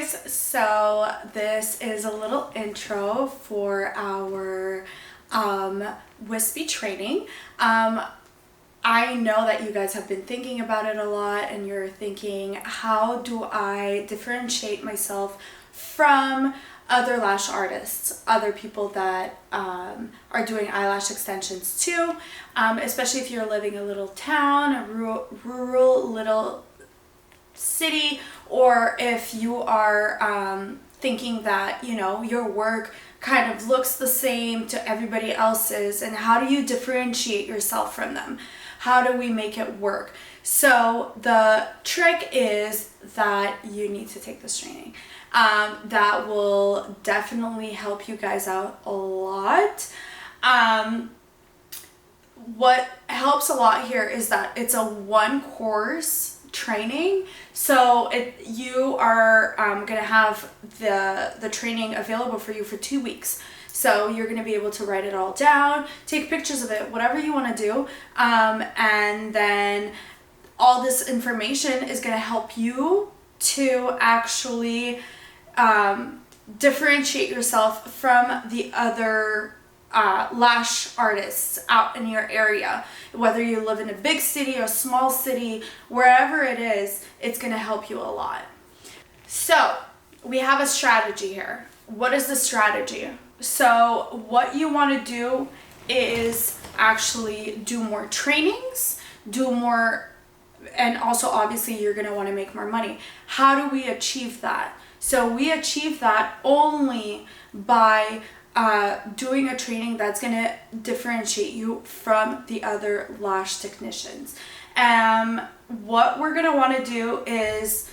guys, so this is a little intro for our Wispy training. I know that you guys have been thinking about it a lot and you're thinking, how do I differentiate myself from other lash artists, other people that are doing eyelash extensions too, especially if you're living in a little town, a rural little city, or if you are thinking that, you know, your work kind of looks the same to everybody else's, and how do you differentiate yourself from them? How do we make it work? So the trick is that you need to take this training. That will definitely help you guys out a lot. What helps a lot here is that it's a one course training, so you are going to have the training available for you for 2 weeks. So you're going to be able to write it all down, take pictures of it, whatever you want to do, and then all this information is going to help you to actually differentiate yourself from the other lash artists out in your area. Whether you live in a big city or small city, wherever it is, it's going to help you a lot. So we have a strategy here. What is the strategy? So what you want to do is actually do more trainings, do more, and also obviously you're going to want to make more money. How do we achieve that? So we achieve that only by doing a training that's going to differentiate you from the other lash technicians. What we're going to want to do is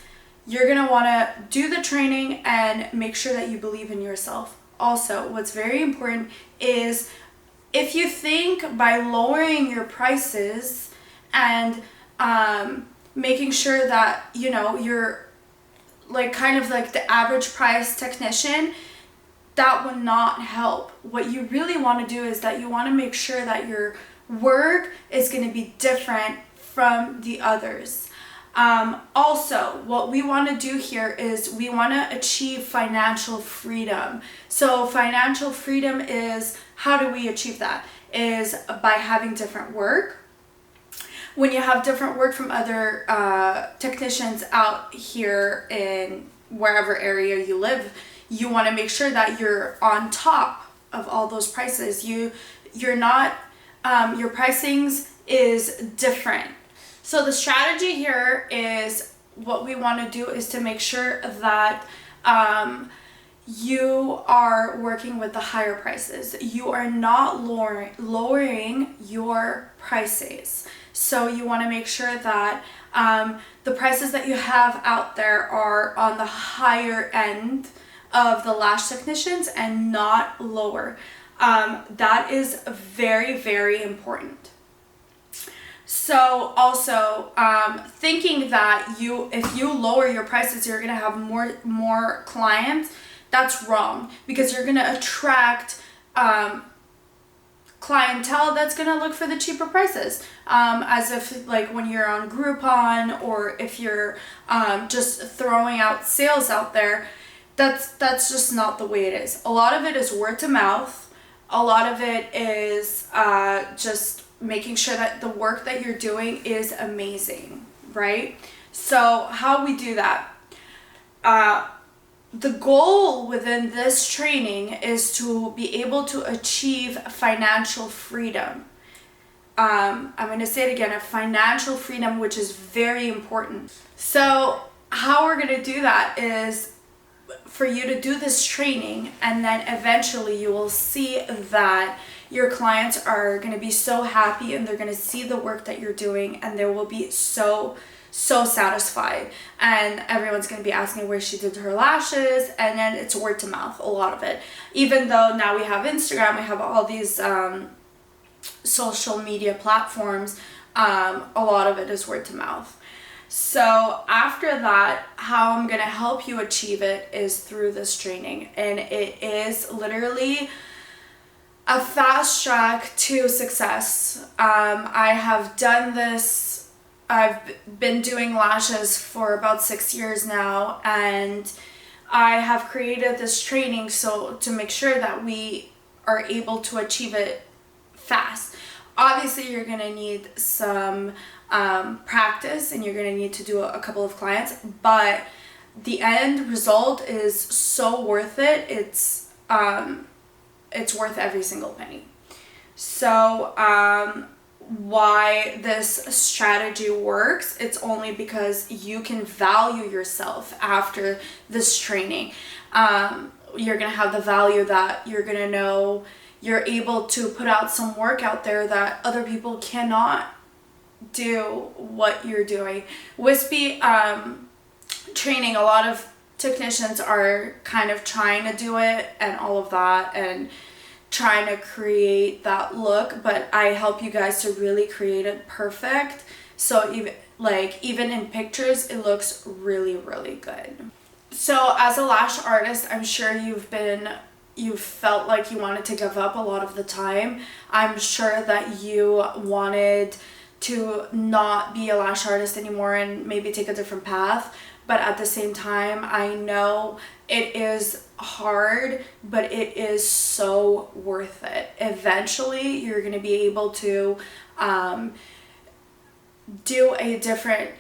you're going to want to do the training and make sure that you believe in yourself. Also, what's very important is if you think by lowering your prices and making sure that, you know, you're like kind of like the average price technician, that will not help. What you really want to do is that you want to make sure that your work is going to be different from the others. Also, what we want to do here is we want to achieve financial freedom. So financial freedom is, how do we achieve that? Is by having different work. When you have different work from other technicians out here in wherever area you live, you want to make sure that you're on top of all those prices. You're not, your pricings is different. So the strategy here is, what we want to do is to make sure that you are working with the higher prices. You are not lowering your prices. So you want to make sure that the prices that you have out there are on the higher end of the lash technicians and not lower. That is very, very important. So also thinking that if you lower your prices, you're going to have more clients, that's wrong, because you're going to attract clientele that's going to look for the cheaper prices, as if like when you're on Groupon, or if you're just throwing out sales out there. That's just not the way it is. A lot of it is word of mouth. A lot of it is just making sure that the work that you're doing is amazing, right? So how we do that? The goal within this training is to be able to achieve financial freedom. I'm going to say it again, a financial freedom, which is very important. So how we're going to do that is for you to do this training, and then eventually you will see that your clients are going to be so happy, and they're going to see the work that you're doing, and they will be so satisfied, and everyone's going to be asking where she did her lashes, and then it's word to mouth, a lot of it. Even though now we have Instagram, we have all these social media platforms, a lot of it is word to mouth. So after that, how I'm going to help you achieve it is through this training, and it is literally a fast track to success. I have done this, I've been doing lashes for about 6 years now, and I have created this training so to make sure that we are able to achieve it fast. Obviously, you're going to need some practice, and you're going to need to do a couple of clients, but the end result is so worth it. It's worth every single penny. So why this strategy works, it's only because you can value yourself after this training. You're going to have the value that you're going to know you're able to put out some work out there that other people cannot do what you're doing. Wispy training, a lot of technicians are kind of trying to do it and all of that and trying to create that look, but I help you guys to really create it perfect. So even in pictures, it looks really, really good. So as a lash artist, I'm sure you've felt like you wanted to give up a lot of the time. I'm sure that you wanted to not be a lash artist anymore and maybe take a different path. But at the same time, I know it is hard, but it is so worth it. Eventually, you're going to be able to do a different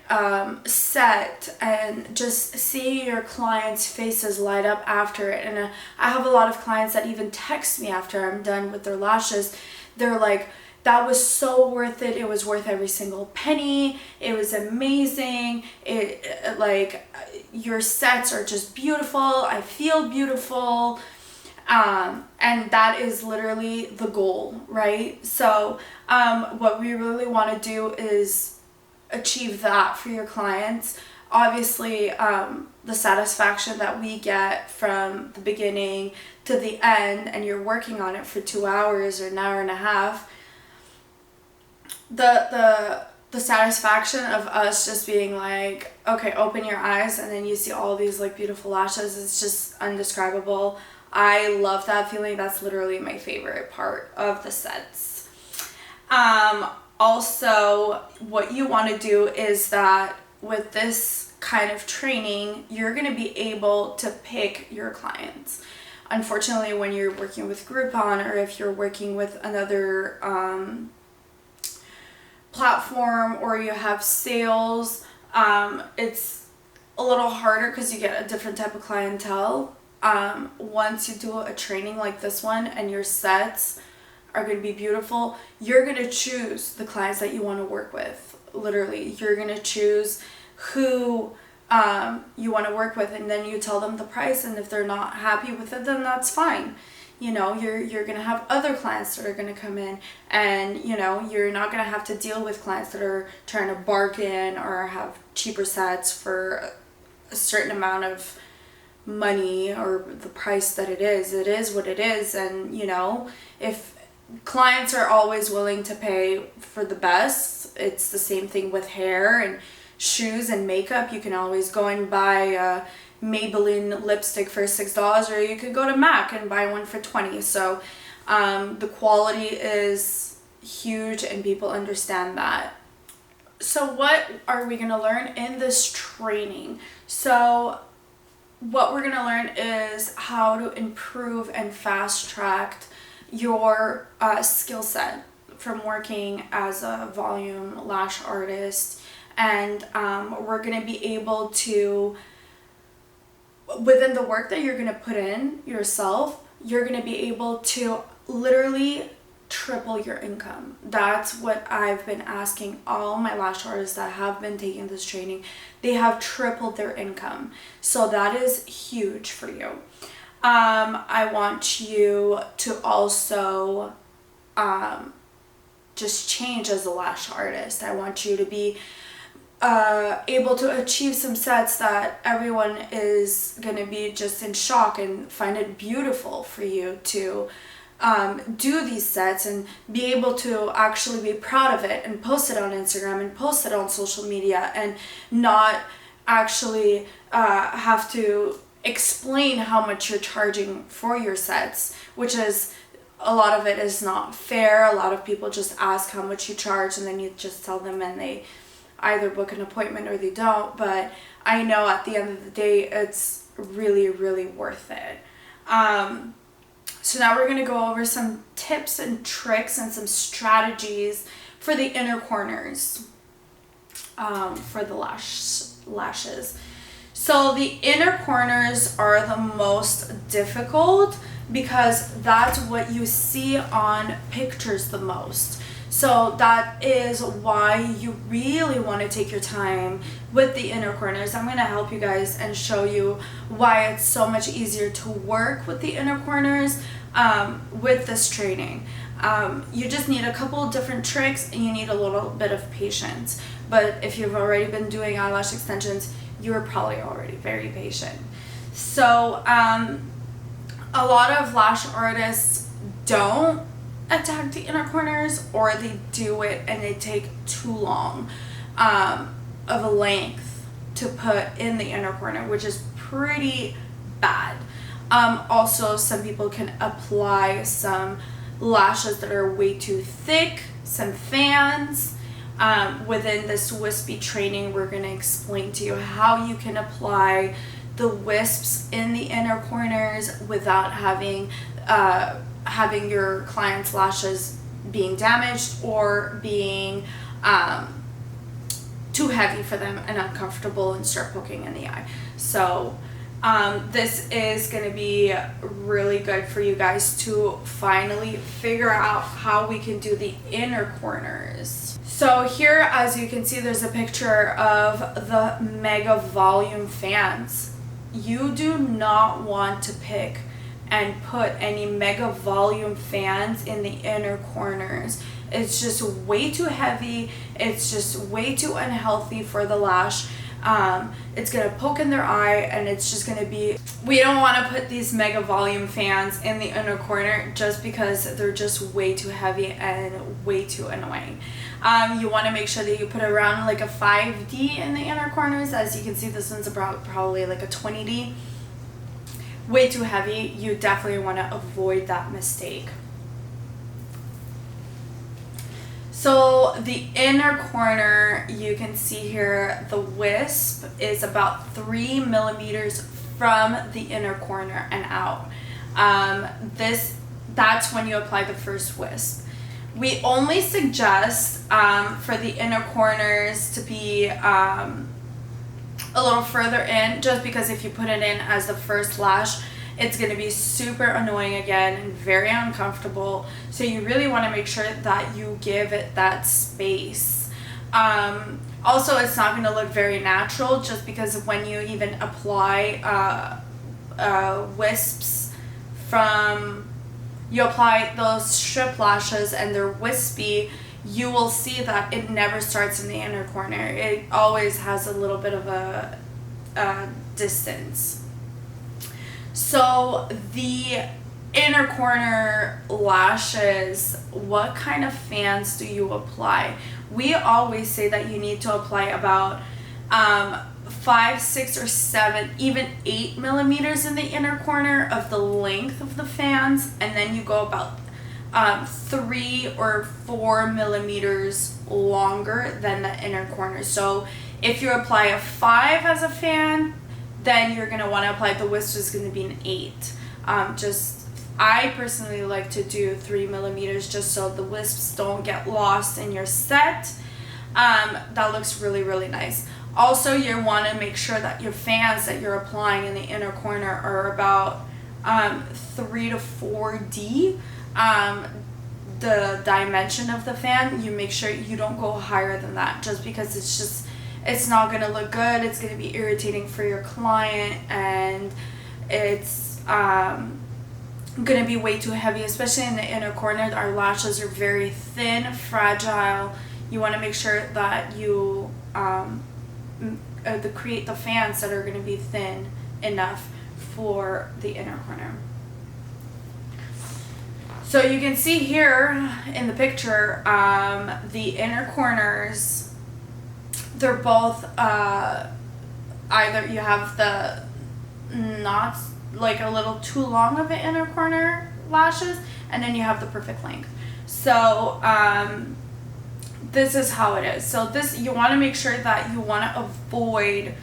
set and just see your clients' faces light up after it. And I have a lot of clients that even text me after I'm done with their lashes. They're like, that was so worth it. It was worth every single penny. It was amazing. Your sets are just beautiful. I feel beautiful. And that is literally the goal, right? So what we really want to do is achieve that for your clients. Obviously, the satisfaction that we get from the beginning to the end, and you're working on it for 2 hours or an hour and a half, the satisfaction of us just being like, okay, open your eyes, and then you see all these like beautiful lashes, it's just indescribable. I love that feeling. That's literally my favorite part of the sets. Also, what you want to do is that with this kind of training, you're going to be able to pick your clients. Unfortunately, when you're working with Groupon, or if you're working with another platform, or you have sales, it's a little harder because you get a different type of clientele. Once you do a training like this one and your sets are going to be beautiful, you're going to choose the clients that you want to work with. Literally, you're going to choose who you want to work with, and then you tell them the price, and if they're not happy with it, then that's fine. You know, you're going to have other clients that are going to come in, and you know, you're not going to have to deal with clients that are trying to bargain or have cheaper sets for a certain amount of money or the price that it is what it is. And you know, if clients are always willing to pay for the best, it's the same thing with hair and shoes and makeup. You can always go and buy a Maybelline lipstick for $6, or you could go to MAC and buy one for $20. So the quality is huge, and people understand that. So what are we going to learn in this training? So what we're going to learn is how to improve and fast track your skill set from working as a volume lash artist. And we're going to be able to, within the work that you're going to put in yourself, you're going to be able to literally triple your income. That's what I've been asking all my lash artists that have been taking this training. They have tripled their income. So that is huge for you. I want you to also just change as a lash artist. I want you to be able to achieve some sets that everyone is going to be just in shock and find it beautiful for you to do these sets, and be able to actually be proud of it and post it on Instagram and post it on social media, and not actually have to explain how much you're charging for your sets, which is, a lot of it is not fair. A lot of people just ask how much you charge, and then you just tell them, and they either book an appointment or they don't. But I know at the end of the day, it's really, really worth it. So now we're going to go over some tips and tricks and some strategies for the inner corners, for the lashes. So the inner corners are the most difficult because that's what you see on pictures the most. So that is why you really want to take your time with the inner corners. I'm going to help you guys and show you why it's so much easier to work with the inner corners with this training. You just need a couple of different tricks and you need a little bit of patience. But if you've already been doing eyelash extensions, you're probably already very patient. So a lot of lash artists don't attack the inner corners, or they do it and they take too long of a length to put in the inner corner, which is pretty bad. Also, some people can apply some lashes that are way too thick, some fans. Within this Wispy training, we're going to explain to you how you can apply the wisps in the inner corners without having your client's lashes being damaged or being too heavy for them and uncomfortable and start poking in the eye. So this is going to be really good for you guys to finally figure out how we can do the inner corners. So here, as you can see, there's a picture of the mega volume fans. You do not want to pick and put any mega volume fans in the inner corners. It's just way too heavy. It's just way too unhealthy for the lash. It's gonna poke in their eye, and it's just gonna be, we don't want to put these mega volume fans in the inner corner just because they're just way too heavy and way too annoying. You want to make sure that you put around like a 5D in the inner corners. As you can see, this one's about probably like a 20D. Way too heavy. You definitely want to avoid that mistake. So the inner corner, you can see here, the wisp is about 3 millimeters from the inner corner and out. That's when you apply the first wisp. We only suggest for the inner corners to be a little further in, just because if you put it in as the first lash, it's going to be super annoying again and very uncomfortable. So you really want to make sure that you give it that space. Also, it's not going to look very natural, just because when you even apply wisps from, you apply those strip lashes and they're wispy, you will see that it never starts in the inner corner. It always has a little bit of a distance. So the inner corner lashes, what kind of fans do you apply? We always say that you need to apply about 5, 6, or 7, even 8 millimeters in the inner corner of the length of the fans, and then you go about 3 or 4 millimeters longer than the inner corner. So if you apply a 5 as a fan, then you're going to want to apply, the wisp is going to be an 8. I personally like to do 3 millimeters just so the wisps don't get lost in your set. That looks really, really nice. Also, you want to make sure that your fans that you're applying in the inner corner are about 3 to 4D. The dimension of the fan, you make sure you don't go higher than that, just because it's not going to look good. It's going to be irritating for your client, and it's going to be way too heavy, especially in the inner corner. Our lashes are very thin, fragile. You want to make sure that you create the fans that are going to be thin enough for the inner corner. So you can see here in the picture, the inner corners, they're both either you have the not like a little too long of an inner corner lashes, and then you have the perfect length. So this is how it is. So this, you want to make sure that you want to avoid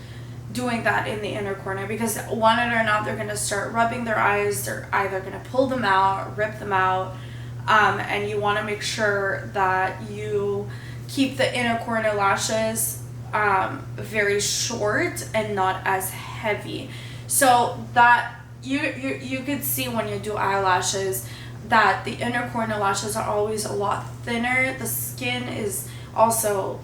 doing that in the inner corner, because want it or not, they're going to start rubbing their eyes. They're either going to pull them out or rip them out. And you want to make sure that you keep the inner corner lashes very short and not as heavy. So that you could see when you do eyelashes that the inner corner lashes are always a lot thinner. The skin is also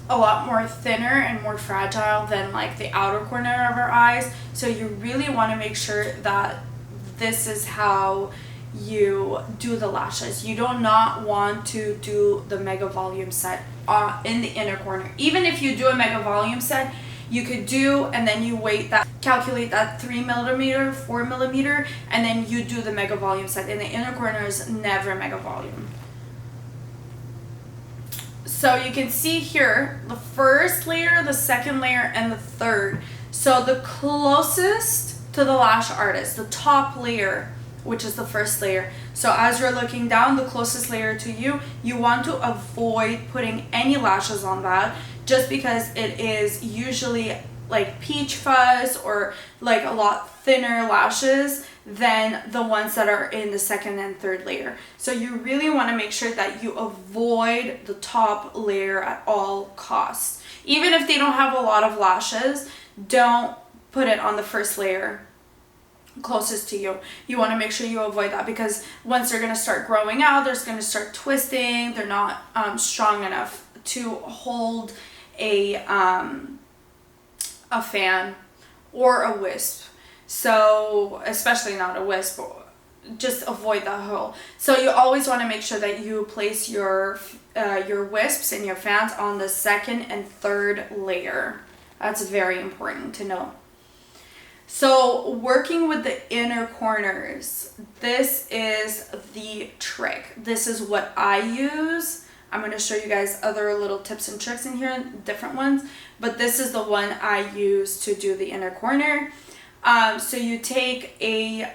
a lot more thinner and more fragile than like the outer corner of our eyes. So you really want to make sure that this is how you do the lashes. You do not want to do the mega volume set in the inner corner. Even if you do a mega volume set, you could do, and then you calculate that 3 millimeter, 4 millimeter, and then you do the mega volume set. In the inner corner is never mega volume. So you can see here the first layer, the second layer, and the third. So the closest to the lash artist, the top layer, which is the first layer. So as you're looking down, the closest layer to you, you want to avoid putting any lashes on that, just because it is usually like peach fuzz or like a lot thinner lashes than the ones that are in the second and third layer. So you really want to make sure that you avoid the top layer at all costs. Even if they don't have a lot of lashes, don't put it on the first layer closest to you. You want to make sure you avoid that, because once they're going to start growing out, they're going to start twisting. They're not strong enough to hold a fan or a wisp. So especially not a wisp, just avoid that hole. So you always want to make sure that you place your wisps and your fans on the second and third layer. That's very important to know. So working with the inner corners, this is the trick. This is what I use. I'm going to show you guys other little tips and tricks in here, different ones, but this is the one I use to do the inner corner. So you take a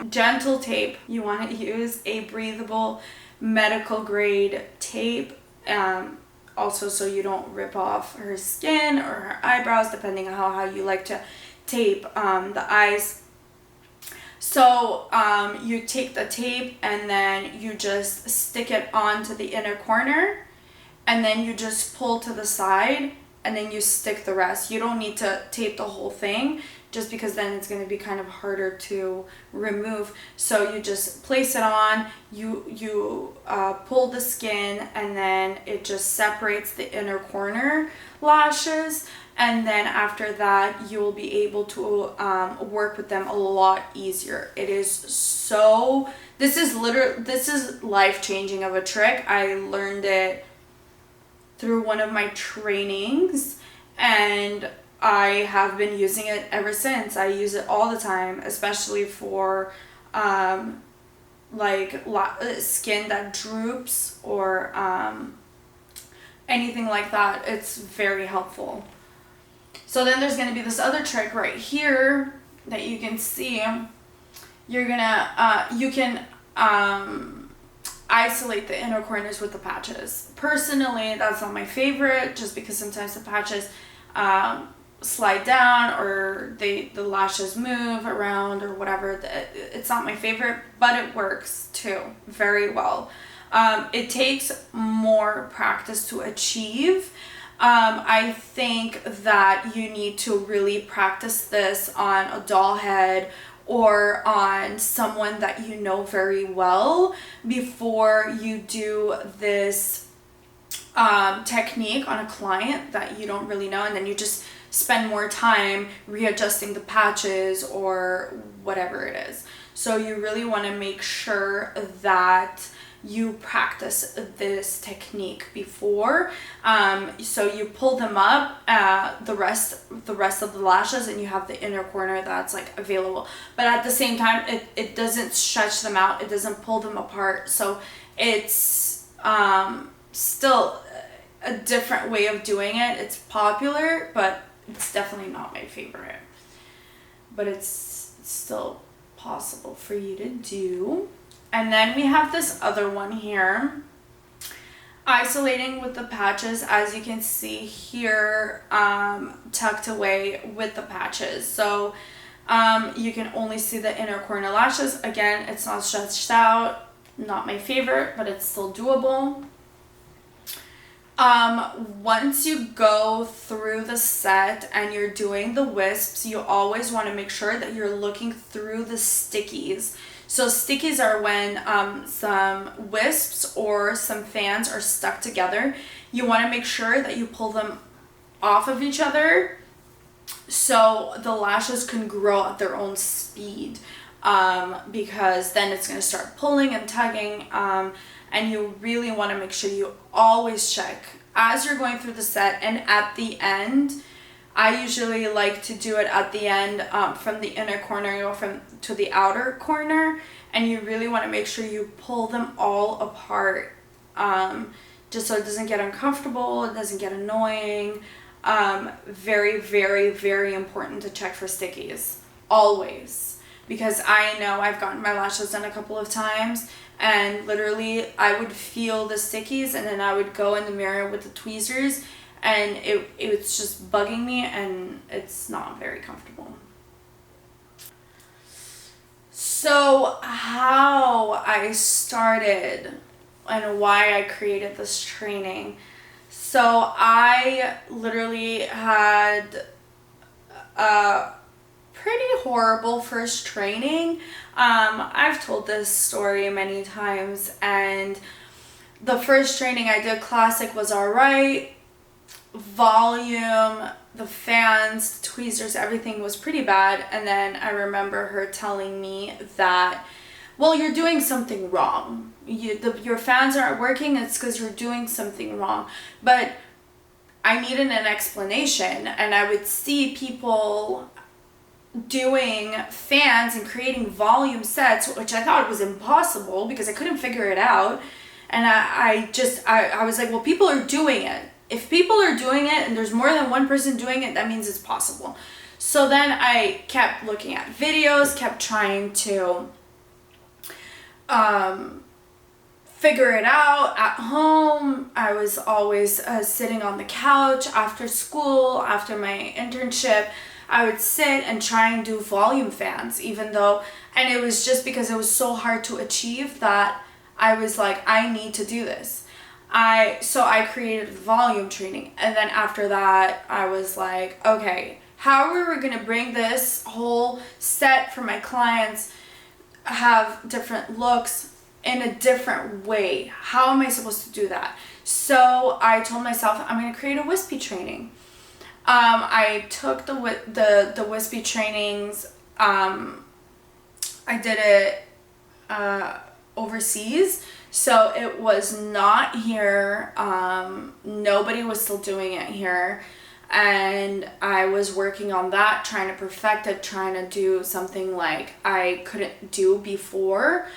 gentle tape. You want to use a breathable medical grade tape, also so you don't rip off her skin or her eyebrows, depending on how you like to tape the eyes. So you take the tape and then you just stick it onto the inner corner, and then you just pull to the side, and then you stick the rest. You don't need to tape the whole thing, just because then it's going to be kind of harder to remove. So you just place it on, you pull the skin, and then it just separates the inner corner lashes. And then after that, you will be able to work with them a lot easier. It is so, this is life-changing of a trick. I learned it through one of my trainings, and I have been using it ever since. I use it all the time, especially for skin that droops or anything like that. It's very helpful. So then there's going to be this other trick right here that you can see. You're gonna you can isolate the inner corners with the patches. Personally, that's not my favorite, just because sometimes the patches slide down, or the lashes move around or whatever. It's not my favorite, but it works too very well. It takes more practice to achieve. I think that you need to really practice this on a doll head or on someone that you know very well before you do this technique on a client that you don't really know, and then you just spend more time readjusting the patches or whatever it is. So you really want to make sure that you practice this technique before. So you pull them up, the rest of the lashes, and you have the inner corner that's like available. But at the same time, it doesn't stretch them out. It doesn't pull them apart. So it's still a different way of doing it. It's popular, but it's definitely not my favorite. But it's still possible for you to do. And then we have this other one here. isolating with the patches, as you can see here, tucked away with the patches. So you can only see the inner corner lashes. Again, it's not stretched out, not my favorite, but it's still doable. Once you go through the set and you're doing the wisps, you always want to make sure that you're looking through the stickies. So stickies are when some wisps or some fans are stuck together. You want to make sure that you pull them off of each other so the lashes can grow at their own speed, because then it's going to start pulling and tugging, and you really want to make sure you always check as you're going through the set and at the end. I usually like to do it at the end, from the inner corner, you go to the outer corner, and you really want to make sure you pull them all apart, just so it doesn't get uncomfortable, it doesn't get annoying. Very, very, very important to check for stickies, always, because I know I've gotten my lashes done a couple of times, and literally I would feel the stickies, and then I would go in the mirror with the tweezers, and it's just bugging me, and it's not very comfortable. So how I started and why I created this training. So I literally had a pretty horrible first training. I've told this story many times, and the first training I did, classic, was alright. Volume, the fans, the tweezers, everything was pretty bad. And then I remember her telling me that, well, you're doing something wrong. Your fans aren't working, it's because you're doing something wrong. But I needed an explanation, and I would see people doing fans and creating volume sets, which I thought was impossible because I couldn't figure it out. And I was like, well, people are doing it. If people are doing it and there's more than one person doing it, that means it's possible. So then I kept looking at videos, kept trying to figure it out at home. I was always sitting on the couch after school, after my internship. I would sit and try and do volume fans, even though, and it was just because it was so hard to achieve that I was like, I need to do this. So I created volume training, and then after that I was like, okay, how are we going to bring this whole set for my clients, have different looks in a different way? How am I supposed to do that? So I told myself I'm going to create a Wispy training. I took the Wispy trainings. I did it overseas, so it was not here. Nobody was still doing it here, and I was working on that, trying to perfect it, trying to do something like I couldn't do before,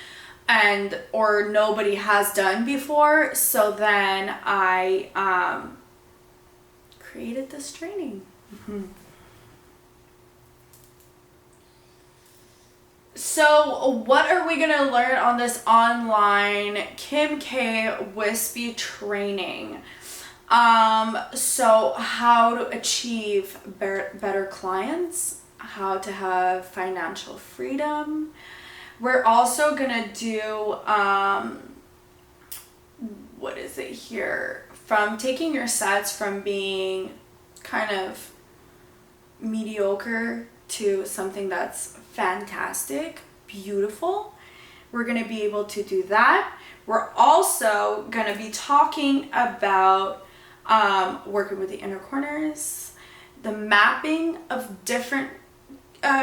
or nobody has done before. So then I created this training. So what are we going to learn on this online Kim K Wispy training? So how to achieve better clients, how to have financial freedom. We're also going to do, what is it here? From taking your sets from being kind of mediocre to something that's fantastic, beautiful. We're going to be able to do that. We're also going to be talking about working with the inner corners, the mapping of different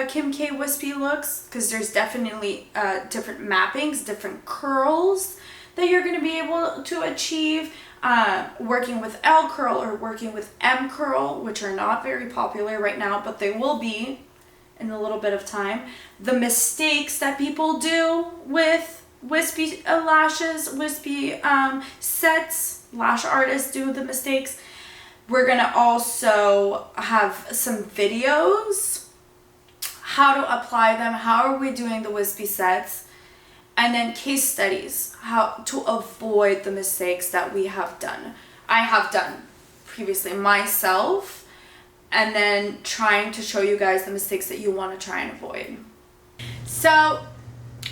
Kim K Wispy looks, because there's definitely different mappings, different curls that you're going to be able to achieve. Working with L curl or working with M curl, which are not very popular right now, but they will be in a little bit of time. The mistakes that people do with wispy lashes, wispy sets, lash artists do the mistakes. We're gonna also have some videos, how to apply them, how are we doing the wispy sets, and then case studies, how to avoid the mistakes that I have done previously myself, and then trying to show you guys the mistakes that you want to try and avoid. So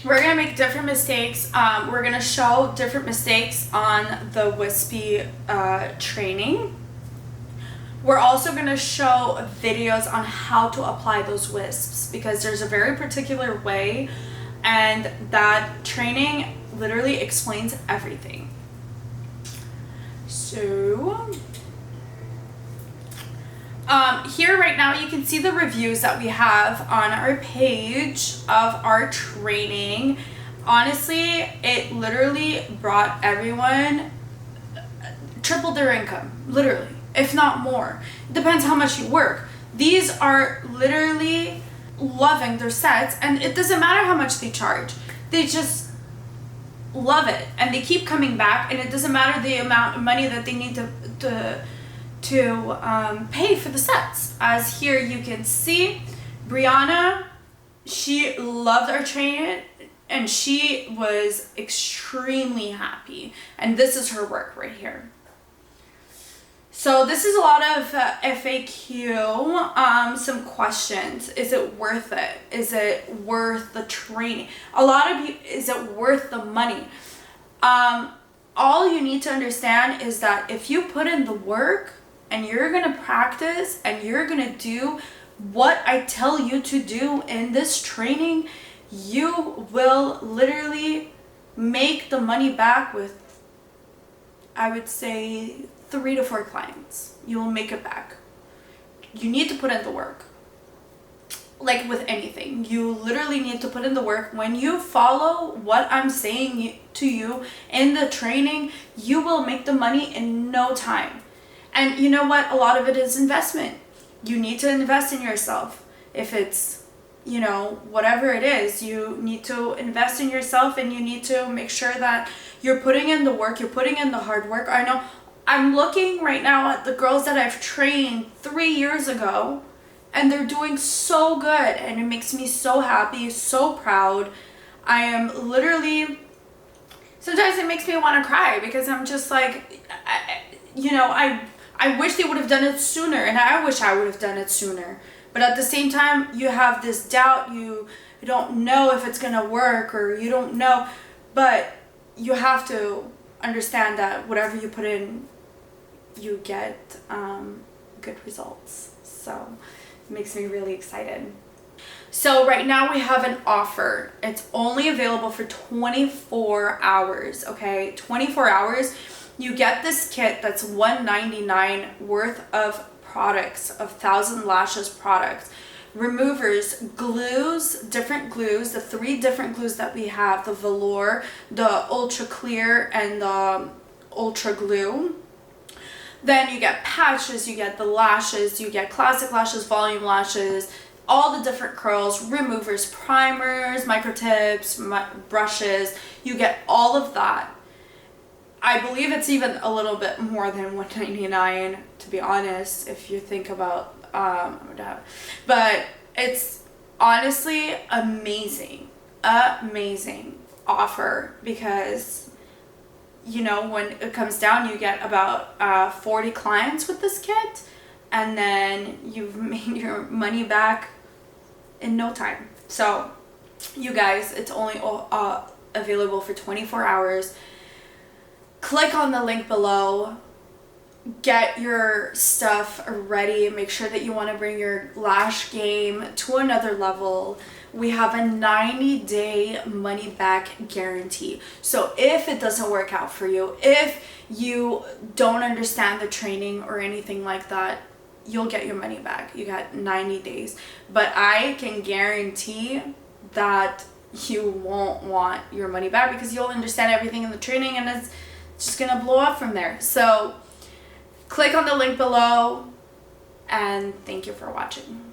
we're going to make different mistakes. We're going to show different mistakes on the Wispy training. We're also going to show videos on how to apply those wisps, because there's a very particular way, and that training literally explains everything. So here right now you can see the reviews that we have on our page of our training. Honestly, it literally brought everyone triple their income, literally, if not more. It depends how much you work. These are literally loving their sets, and it doesn't matter how much they charge. They just love it, and they keep coming back, and it doesn't matter the amount of money that they need to pay for the sets. As here you can see, Brianna, she loved our training, and she was extremely happy, and this is her work right here. So this is a lot of FAQ, some questions. Is it worth it? Is it worth the training? A lot of you, is it worth the money? All you need to understand is that if you put in the work and you're going to practice and you're going to do what I tell you to do in this training, you will literally make the money back with, I would say, 3 to 4 clients. You will make it back. You need to put in the work. Like with anything, you literally need to put in the work. When you follow what I'm saying to you in the training, you will make the money in no time. And you know what? A lot of it is investment. You need to invest in yourself. If it's, you know, whatever it is, you need to invest in yourself, and you need to make sure that you're putting in the work, you're putting in the hard work. I know I'm looking right now at the girls that I've trained 3 years ago, and they're doing so good, and it makes me so happy, so proud. I am literally, sometimes it makes me want to cry, because I'm just like, I wish they would have done it sooner, and I wish I would have done it sooner. But at the same time, you have this doubt, you don't know if it's going to work, or you don't know, but you have to understand that whatever you put in, you get good results. So it makes me really excited. So right now we have an offer. It's only available for 24 hours, okay? 24 hours. You get this kit that's $199 worth of products, of 1,000 Lashes products, removers, glues, different glues, the 3 different glues that we have, the velour, the ultra clear, and the ultra glue. Then you get patches, you get the lashes, you get classic lashes, volume lashes, all the different curls, removers, primers, micro tips, brushes. You get all of that. I believe it's even a little bit more than $199, to be honest, if you think about, but it's honestly amazing offer, because you know, when it comes down, you get about 40 clients with this kit, and then you've made your money back in no time. So you guys, it's only available for 24 hours. Click on the link below, get your stuff ready, make sure that you want to bring your lash game to another level. We have a 90-day money back guarantee. So if it doesn't work out for you, if you don't understand the training or anything like that, you'll get your money back. You got 90 days. But I can guarantee that you won't want your money back, because you'll understand everything in the training, and it's just gonna blow up from there. So click on the link below, and thank you for watching.